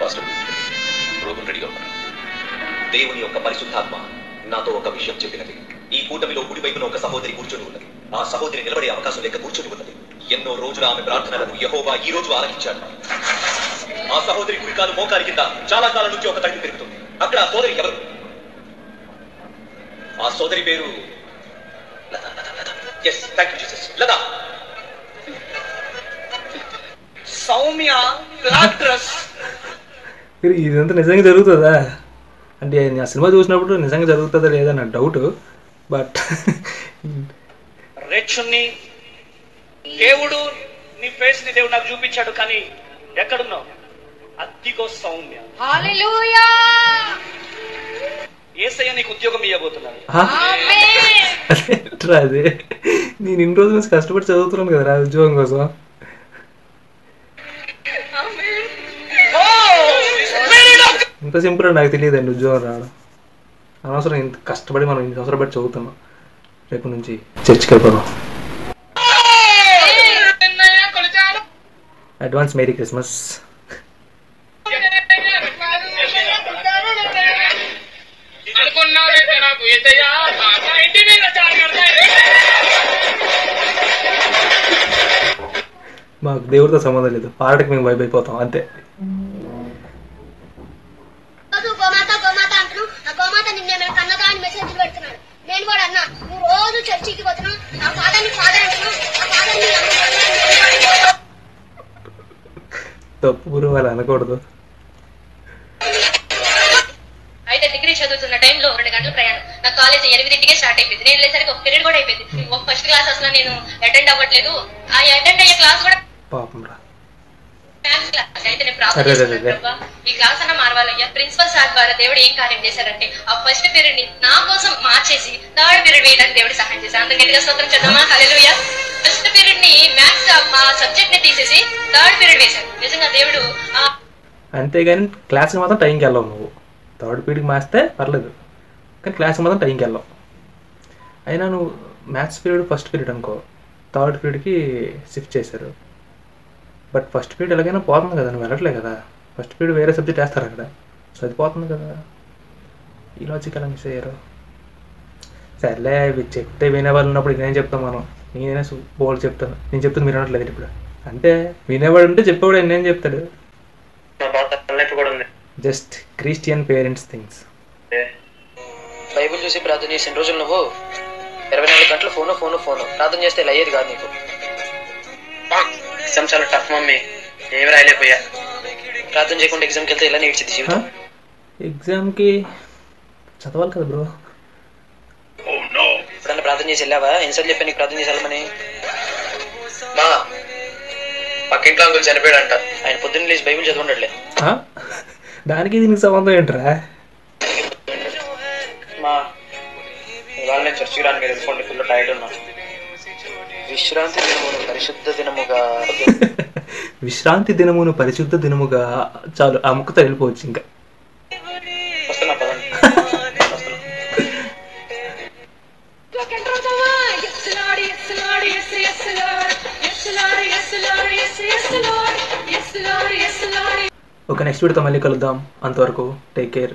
Pastor రోజు రెడీగా ఉన్నాను. దేవుని యొక్క పరిశుద్ధాత్మ నాతో ఒక విషయం చెప్పినది. ఈ కూటమిలో కుడి వైపున ఒక సహోదరి కూర్చొని ఉన్నది. ఆ సహోదరి నిలబడే అవకాశం లేక కూర్చొని ఉన్నది. ఎన్నో రోజుల ఆమె ప్రార్థనలను యెహోవా ఈ రోజు ఆలకించాడు. ఆ సహోదరి కుడికాలు మోకాలి కింద చాలా కాలం నుంచి ఒక తడిమి పెరుగుతుంది. అక్కడ ఆ సోదరి ఎవరు? ఆ సోదరి పేరు Latha. Yes, thank you Jesus. Latha. Soumya లాక్ట్రస్. ఇదంతా నిజంగా జరుగుతుందా అంటే నేను ఆ సినిమా చూసినప్పుడు నిజంగా జరుగుతుందా లేదా నా డౌట్. బట్ రెచ్చుని దేవుడు నీ ఫేస్ ని దేవుడు నాకు చూపించాడు, కానీ ఎక్కడున్నావు? అద్దిగో సౌమ్య. హల్లెలూయా. యేసయ్య నీకు ఉద్యోగం ఇవ్వబోతున్నాడు. అదే నేను ఇన్ని రోజుల నుంచి కష్టపడి చదువుతున్నాను కదా ఉద్యోగం కోసం. ఇంత సింపుల్ నాకు తెలియదండి ఉద్యోగం రావడం. అనవసరం ఇంత కష్టపడి మనం ఇంత అవసరం పడి చదువుతున్నాం. రేపు నుంచి చర్చికి వెళ్ళిపోదాం. Advance merry Christmas. మాకు దేవుడితో సంబంధం లేదు, పాటకి మేము వైబ్ అయిపోతాం అంతే. తప్పు గురువు వాళ్ళు అనకూడదు. అయితే డిగ్రీ చదువుతున్న టైంలో 2 గంటల ప్రయాణం. నా కాలేజ్ 8ంటికే స్టార్ట్ అయిపోయింది. నేను వెళ్ళేసరికి ఒక పీరియడ్ కూడా అయిపోయింది. ఒక ఫస్ట్ క్లాస్ అసలు నేను అటెండ్ అవ్వట్లేదు. ఆ అటెండ్ అయ్యే క్లాస్ కూడా పాపం రా. Maths class. అయితే నేను ప్రాబ్లం ఈ క్లాస్ అన్న మారవాలయ్యా. ప్రిన్సిపల్ సార్ ద్వారా దేవుడు ఏం కార్యం చేశారంటే ఆ ఫస్ట్ పీరియడ్ ని నా కోసం మార్చేసి 3rd పీరియడ్ వేయడానికి దేవుడు సహాయం చేశారు. అందుకే గట్టిగా స్తోత్రం చేద్దామా? హల్లెలూయా. ఫస్ట్ పీరియడ్ ని మ్యాథ్స్ మా సబ్జెక్ట్ ని తీసేసి 3rd పీరియడ్ వేశారు. నిజంగా దేవుడు అంతేగాని క్లాస్కి మాత్రం టైంకి వెళ్ళావు నువ్వు. 3rd పీరియడ్కి మాస్తే పర్లేదు, కానీ క్లాస్కి మాత్రం టైంకి వెళ్ళావు. అయినా నువ్వు మ్యాథ్స్ పీరియడ్ ఫస్ట్ పీరియడ్ అనుకో, 3rd పీరియడ్కి షిఫ్ట్ చేశారు. బట్ ఫస్ట్ పీరియడ్ ఎలాగైనా పోతుంది కదా, నువ్వు వెళ్ళట్లే కదా. ఫస్ట్ పీరియడ్ వేరే సబ్జెక్ట్ వేస్తారు అక్కడ, సో అది పోతుంది కదా. ఈ లాజిక్ ఎలా మిస్ అయ్యారు? సర్లే అవి చెప్తే వినేవాళ్ళు ఉన్నప్పుడు నేనేం చెప్తాను, మనం నేనైనా బోల్డ్ చెప్తాను. నేను చెప్తాను మీరు అనట్లేదు ఇప్పుడు. అంటే వినేవాడు ఉంటే చెప్పేవాడు నేనేం చెప్తాడు. Just Christian parents things. Bible చూసి ప్రార్థన చేసిన రోజులు నువ్వు 24 గంటలు ఫోను ప్రార్థన చేస్తే ఇలా అయ్యేది కాదు నీకు. ఎగ్జామ్ చాలా టఫ్ మమ్మీ, ఏమి రాయలేకపోయా. ప్రార్థన చేయకుండా ఎగ్జామ్కి వెళ్తే ఇలా నేర్చింది జీవితం. ఎగ్జామ్కి చదవాలి కదా బ్రో. ఎప్పుడన్నా ప్రార్థన చేసి వెళ్ళావా? ఎన్నిసార్లు చెప్పా నీకు ప్రార్థన చేసి వెళ్ళమని? మా పక్కింట్లో అంకుల్ చనిపోయాడంట, ఆయన పొద్దున్న లేచి బైబిల్ చదవండిలే. దానికి దీనికి సంబంధం ఏంట్రా? మా ఇవాళ నేను చర్చికి రాను, మీరు వెళ్ళిపోండి, ఫుల్ టైర్డ్ ఉన్నా. విశ్రాంతి దినమును పరిశుద్ధ దినముగా. విశ్రాంతి దినమును పరిశుద్ధ దినముగా. చాలు, ఆ ముక్కతో వెళ్ళిపోవచ్చు. ఇంకా వస్తున్నా పదండి. ఓకే, నెక్స్ట్ వీడియోతో మళ్ళీ కలుద్దాం. అంతవరకు టేక్ కేర్.